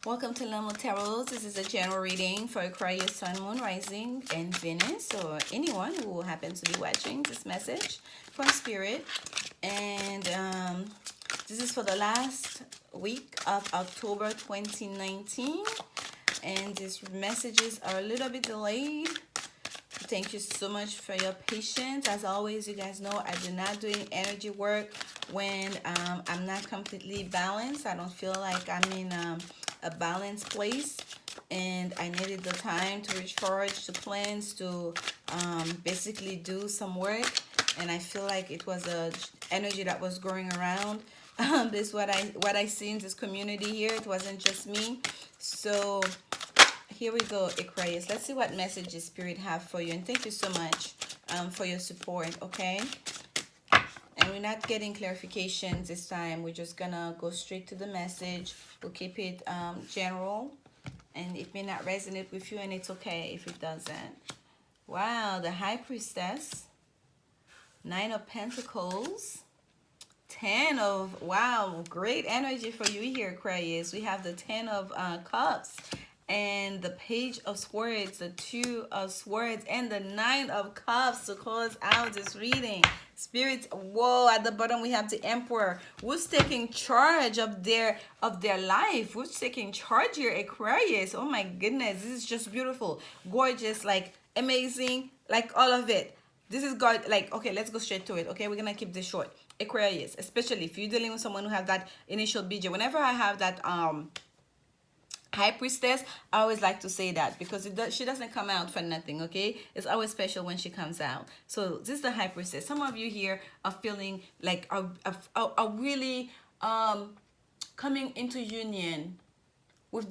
Welcome to lanmoutarot. This is a general reading for Aquarius, Sun, Moon, Rising, and Venus, or anyone who happens to be watching this message from Spirit. And this is for the last week of October 2019. And these messages are a little bit delayed. Thank you so much for your patience. As always, you guys know I do not do any energy work when I'm not completely balanced. I don't feel like I'm in a balanced place, and I needed the time to recharge, to cleanse, to basically do some work. And I feel like it was a energy that was going around. This is what I see in this community here. It wasn't just me. So here we go, Aquarius. Let's see what messages Spirit have for you. And thank you so much for your support, okay? And we're not getting clarifications this time. We're just gonna go straight to the message. We'll keep it general. And it may not resonate with you, and it's okay if it doesn't. Wow, the High Priestess. 9 of Pentacles. 10 of, wow, great energy for you here, Aquarius. We have the 10 of Cups. And the Page of Swords, the 2 of Swords, and the 9 of Cups to close out this reading. Spirits, whoa, at the bottom we have the Emperor. Who's taking charge of their life? Who's taking charge here, Aquarius? Oh my goodness, this is just beautiful, gorgeous, like amazing, like all of it. This is God, like, okay, let's go straight to it, okay? We're gonna keep this short. Aquarius, especially if you're dealing with someone who has that initial BJ. Whenever I have that High Priestess, I always like to say that because she doesn't come out for nothing, okay? It's always special when she comes out. So this is the High Priestess. Some of you here are feeling like are really coming into union with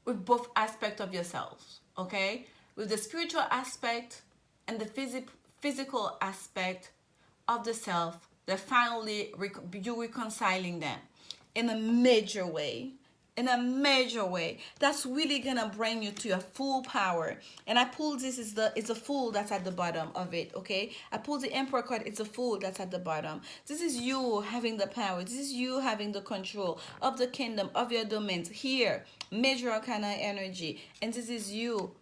both aspects of yourselves, okay? With the spiritual aspect and the physical aspect of the self. They're finally you reconciling them in a major way. In a major way, that's really gonna bring you to your full power. And I pulled this, it's a fool that's at the bottom of it, okay? I pulled the Emperor card, it's a fool that's at the bottom. This is you having the power. This is you having the control of the kingdom, of your domains here. Major arcana energy. And this is you,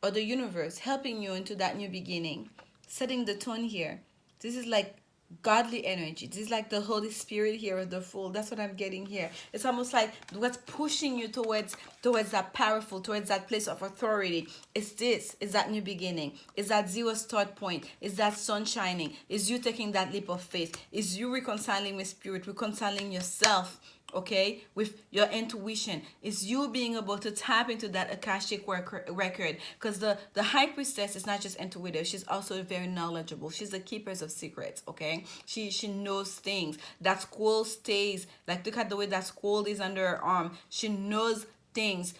or the universe, helping you into that new beginning, setting the tone here. This is like godly energy. This is like the Holy Spirit here with the Fool. That's what I'm getting here. It's almost like what's pushing you towards that powerful, towards that place of authority. It's this. Is that new beginning. Is that zero start point. Is that sun shining. Is you taking that leap of faith. Is you reconciling with Spirit, reconciling yourself, okay, with your intuition. Is you being able to tap into that Akashic record, because the High Priestess is not just intuitive, she's also very knowledgeable. She's the keepers of secrets, okay? She knows things. That scroll stays, like, look at the way that scroll is under her arm. She knows things.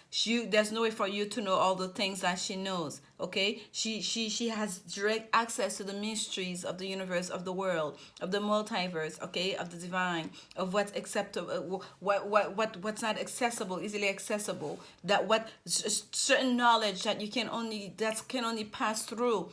There's no way for you to know all the things that she knows, okay? She has direct access to the mysteries of the universe, of the world, of the multiverse, okay, of the divine, of what's acceptable, what's not accessible, easily accessible, that what certain knowledge that can only pass through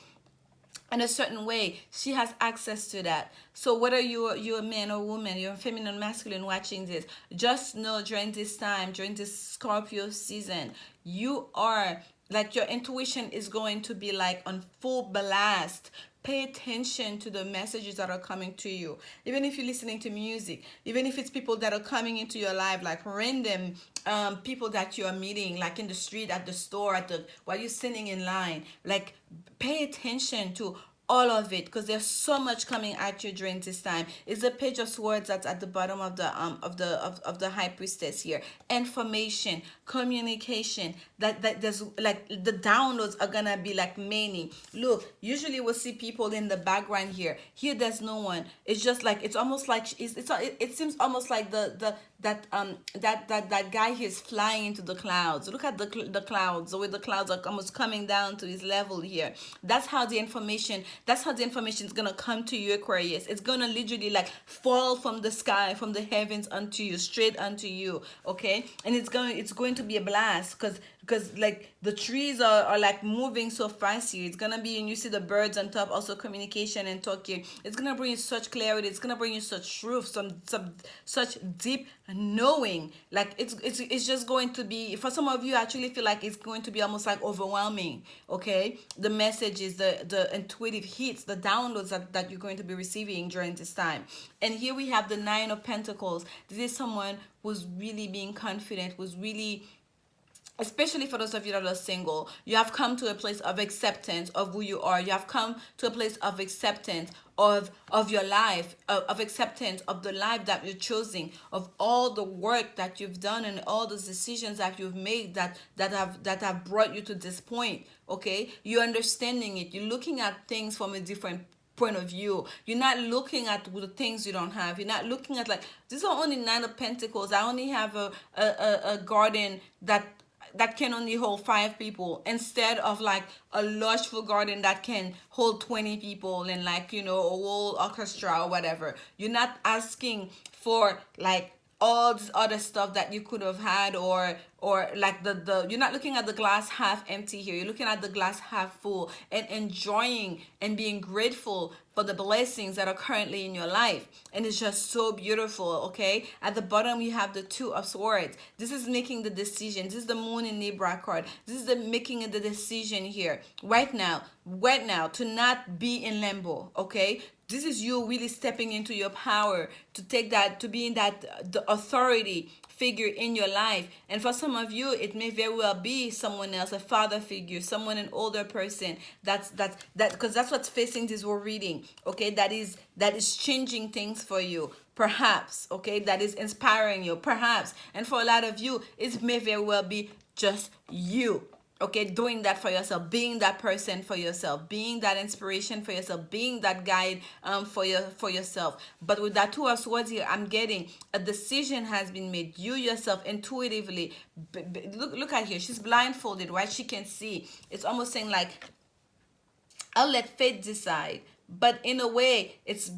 in a certain way. She has access to that. So whether you're a man or woman, you're feminine, masculine watching this, just know during this time, during this Scorpio season, you are like, your intuition is going to be like on full blast. Pay attention to the messages that are coming to you. Even if you're listening to music, even if it's people that are coming into your life, like random people that you are meeting, like in the street, at the store, while you're sitting in line, like, pay attention to all of it, because there's so much coming at you during this time. It's the Page of Swords that's at the bottom of the High Priestess here. Information, communication, that there's like, the downloads are gonna be like many. Look, usually we'll see people in the background here. Here there's no one. It's just like, it's almost like it seems almost like that guy here is flying into the clouds. Look at the clouds, the way the clouds are almost coming down to his level here. That's how the information That's how the information is gonna come to you, Aquarius. It's gonna literally like fall from the sky, from the heavens unto you, straight unto you. Okay, and it's going to be a blast, because like the trees are like moving so fast here. It's gonna be, and you see the birds on top, also communication and talking. It's gonna bring you such clarity. It's gonna bring you such truth, some such deep knowing. Like it's just going to be, for some of you, I actually feel like it's going to be almost like overwhelming. Okay, the messages, the intuitive hits, the downloads that you're going to be receiving during this time. And here we have the Nine of Pentacles. This is someone who's really being confident, who's really, especially for those of you that are single, you have come to a place of acceptance of who you are. You have come to a place of acceptance of your life, of acceptance of the life that you're choosing, of all the work that you've done and all those decisions that you've made that have brought you to this point. Okay, you're understanding it. You're looking at things from a different point of view. You're not looking at the things you don't have. You're not looking at, like, these are only Nine of Pentacles. I only have a garden that can only hold 5 people, instead of like a lush full garden that can hold 20 people, and like, you know, a whole orchestra or whatever. You're not asking for like all this other stuff that you could have had, or like the you're not looking at the glass half empty here. You're looking at the glass half full, and enjoying and being grateful for the blessings that are currently in your life. And it's just so beautiful. Okay, at the bottom you have the Two of Swords. This is making the decision. This is the Moon in Libra card. This is the making the decision here right now to not be in limbo. Okay, this is you really stepping into your power, to take that, to be in that the authority figure in your life. And for some of you, it may very well be someone else, a father figure, someone, an older person. That because that's what's facing this whole reading. Okay, that is changing things for you, perhaps. Okay, that is inspiring you, perhaps. And for a lot of you, it may very well be just you. Okay, doing that for yourself, being that person for yourself, being that inspiration for yourself, being that guide for yourself. But with that Two of Swords here, I'm getting a decision has been made. You yourself intuitively, look at here. She's blindfolded, right? She can see. It's almost saying like, I'll let fate decide. But in a way, it's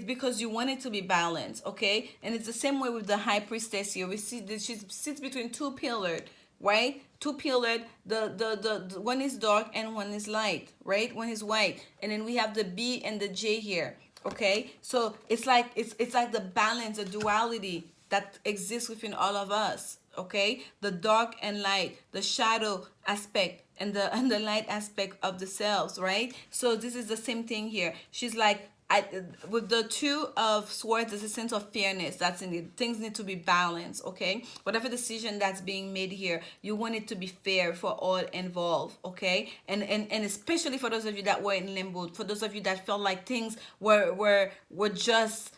because you want it to be balanced. Okay, and it's the same way with the High Priestess here. We see that she sits between two pillars, right? Two pillared, the one is dark and one is light, right? One is white. And then we have the B and the J here. Okay, so it's like it's like the balance, the duality that exists within all of us. Okay, the dark and light, the shadow aspect and the light aspect of the selves, right? So this is the same thing here. She's like, with the Two of Swords, there's a sense of fairness that's in it. Things need to be balanced. Okay, whatever decision that's being made here, you want it to be fair for all involved. Okay, and especially for those of you that were in limbo, for those of you that felt like things were just,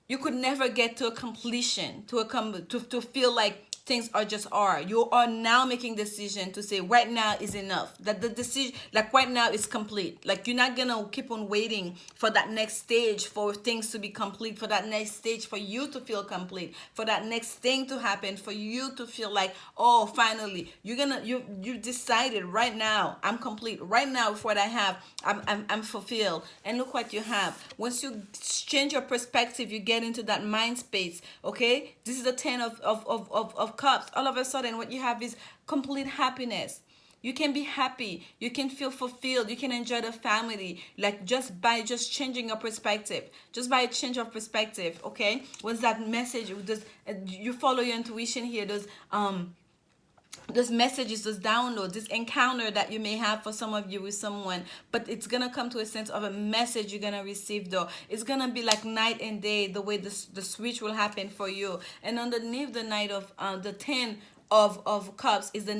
you could never get to a completion, to feel like things are. You are now making decision to say right now is enough. That the decision, like right now, is complete. Like you're not gonna keep on waiting for that next stage, for things to be complete, for that next stage for you to feel complete, for that next thing to happen, for you to feel like, oh, finally, you decided right now I'm complete. Right now with what I have, I'm fulfilled. And look what you have. Once you change your perspective, you get into that mind space. Okay, this is the 10 of Cups. All of a sudden what you have is complete happiness. You can be happy, you can feel fulfilled, you can enjoy the family, like just by changing your perspective, just by a change of perspective. Okay, what's that message? You follow your intuition here. Those messages, those downloads, this encounter that you may have for some of you with someone, but it's gonna come to a sense of a message you're gonna receive. Though it's gonna be like night and day, the way the switch will happen for you. And underneath the night of the 10 of Cups is the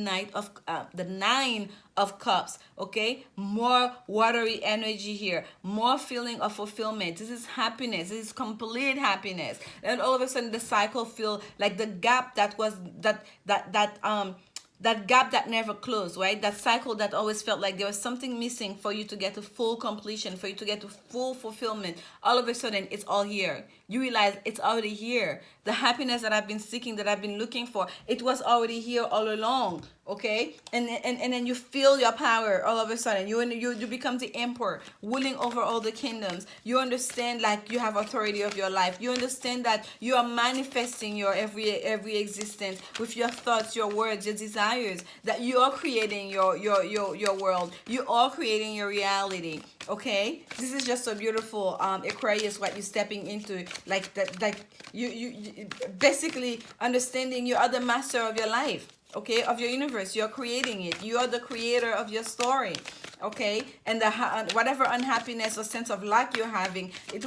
the 9 of Cups. Okay, more watery energy here, more feeling of fulfillment. This is happiness. This is complete happiness. And all of a sudden the cycle feel like the gap that was that gap that never closed, right? That cycle that always felt like there was something missing for you to get to full completion, for you to get to full fulfillment. All of a sudden, it's all here. you realize it's already here. The happiness that I've been seeking, that I've been looking for, it was already here all along. Okay, and then you feel your power all of a sudden. You become the emperor, ruling over all the kingdoms. You understand, like, you have authority of your life. You understand that you are manifesting your every existence with your thoughts, your words, your desires. That you are creating your world. You are creating your reality. Okay, this is just so beautiful. Aquarius, what you're stepping into, like that, like you basically understanding you are the master of your life. Okay, of your universe. You're creating it. You are the creator of your story. Okay, and the whatever unhappiness or sense of lack you're having, it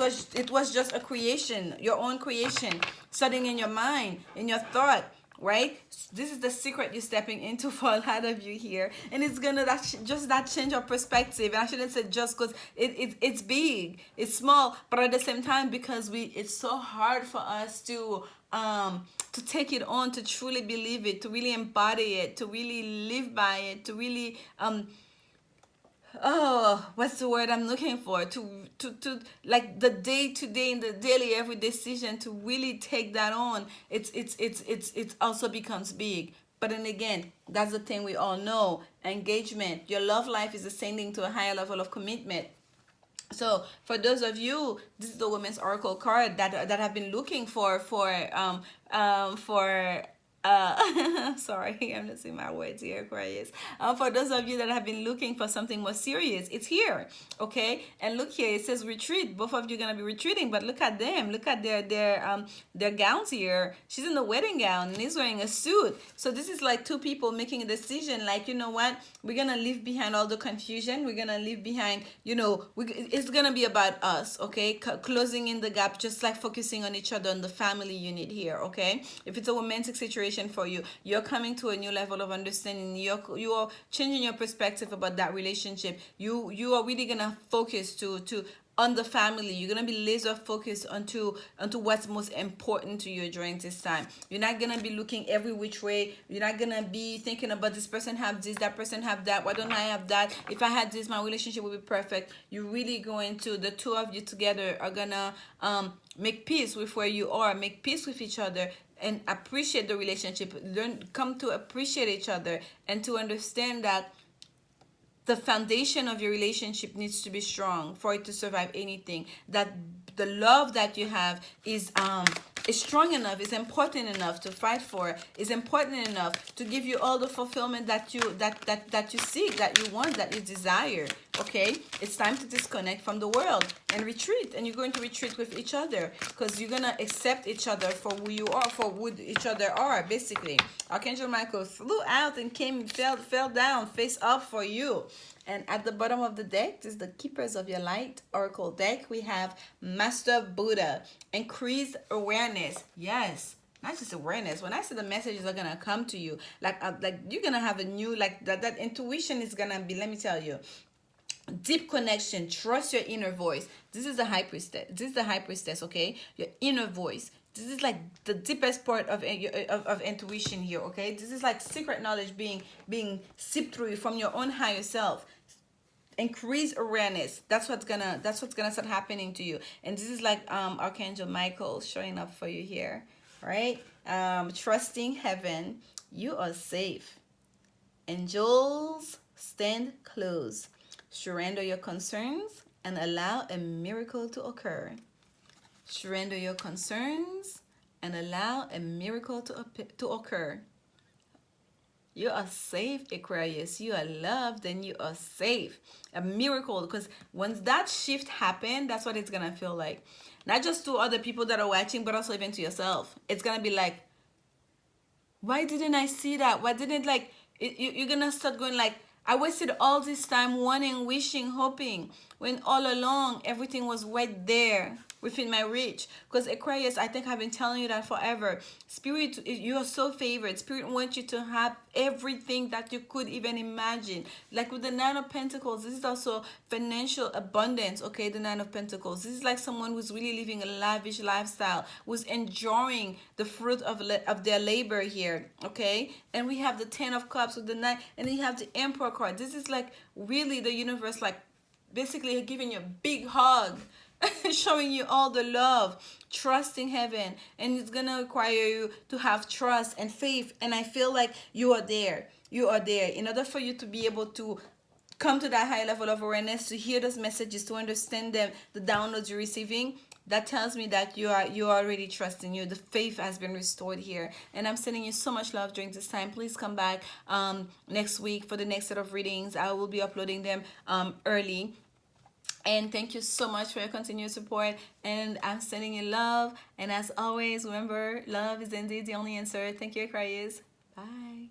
was just a creation, your own creation, starting in your mind, in your thought. Right, this is the secret you're stepping into for a lot of you here, and it's gonna that change of perspective. And I shouldn't say just because it's big, it's small, but at the same time, because it's so hard for us to take it on, to truly believe it, to really embody it, to really live by it, to really oh, what's the word I'm looking for, to like the day to day, in the daily every decision, to really take that on. It also becomes big. But then again, that's the thing we all know: engagement. Your love life is ascending to a higher level of commitment. So for those of you, this is the Women's Oracle card that have been looking for sorry, I'm losing my words here, Aquarius. For those of you that have been looking for something more serious, it's here. Okay, and look here, it says retreat. Both of you are gonna be retreating, but look at them. Look at their gowns here. She's in the wedding gown and he's wearing a suit. So this is like two people making a decision. Like, you know what? We're gonna leave behind all the confusion. We're gonna leave behind. It's gonna be about us. Okay, closing in the gap, just like focusing on each other, on the family unit here. Okay, if it's a romantic situation for you, you're coming to a new level of understanding. You are changing your perspective about that relationship. You are really gonna focus to on the family. You're gonna be laser focused onto what's most important to you during this time. You're not gonna be looking every which way. You're not gonna be thinking about this person have this, that person have that. Why don't I have that? If I had this, my relationship would be perfect. You're really going to, the two of you together are gonna make peace with where you are, make peace with each other, and appreciate the relationship. Learn, come to appreciate each other, and to understand that the foundation of your relationship needs to be strong for it to survive anything. That the love that you have is strong enough, is important enough to fight for, is important enough to give you all the fulfillment that you seek, that you want, that you desire. Okay, it's time to disconnect from the world and retreat. And you're going to retreat with each other, because you're gonna accept each other for who you are, for who each other are. Basically, Archangel Michael flew out and fell down face up for you. And at the bottom of the deck, this is the Keepers of Your Light Oracle deck. We have Master Buddha, increased awareness. Yes, not just awareness. When I say the messages are gonna come to you, like you're gonna have a new, like that intuition is gonna be. Let me tell you, deep connection. Trust your inner voice. This is the High Priestess. This is the High Priestess. Okay, your inner voice. This is like the deepest part of intuition here. Okay, this is like secret knowledge being sipped through from your own higher self. Increase awareness. That's what's gonna start happening to you. And this is like Archangel Michael showing up for you here, right? Trusting heaven. You are safe. Angels, stand close. Surrender your concerns and allow a miracle to occur. Surrender your concerns and allow a miracle to occur. You are safe, Aquarius. You are loved and you are safe. A miracle, because once that shift happens, that's what it's going to feel like. Not just to other people that are watching, but also even to yourself. It's going to be like, why didn't I see that? Why didn't, like, you're going to start going like, I wasted all this time wanting, wishing, hoping, when all along everything was right there within my reach. Because Aquarius, I think I've been telling you that forever. Spirit, you are so favored. Spirit wants you to have everything that you could even imagine. Like with the Nine of Pentacles, this is also financial abundance. Okay, the Nine of Pentacles. This is like someone who's really living a lavish lifestyle, who's enjoying the fruit of their labor here. Okay, and we have the Ten of Cups with the Nine, and then you have the Emperor card. This is like really the universe, like basically giving you a big hug showing you all the love, trusting heaven, and it's gonna require you to have trust and faith. And I feel like you are there. You are there. In order for you to be able to come to that high level of awareness, to hear those messages, to understand them, the downloads you're receiving, that tells me that you are already trusting you. The faith has been restored here, and I'm sending you so much love during this time. Please come back next week for the next set of readings. I will be uploading them early. And thank you so much for your continued support. And I'm sending you love. And as always, remember, love is indeed the only answer. Thank you, Aquarius. Bye.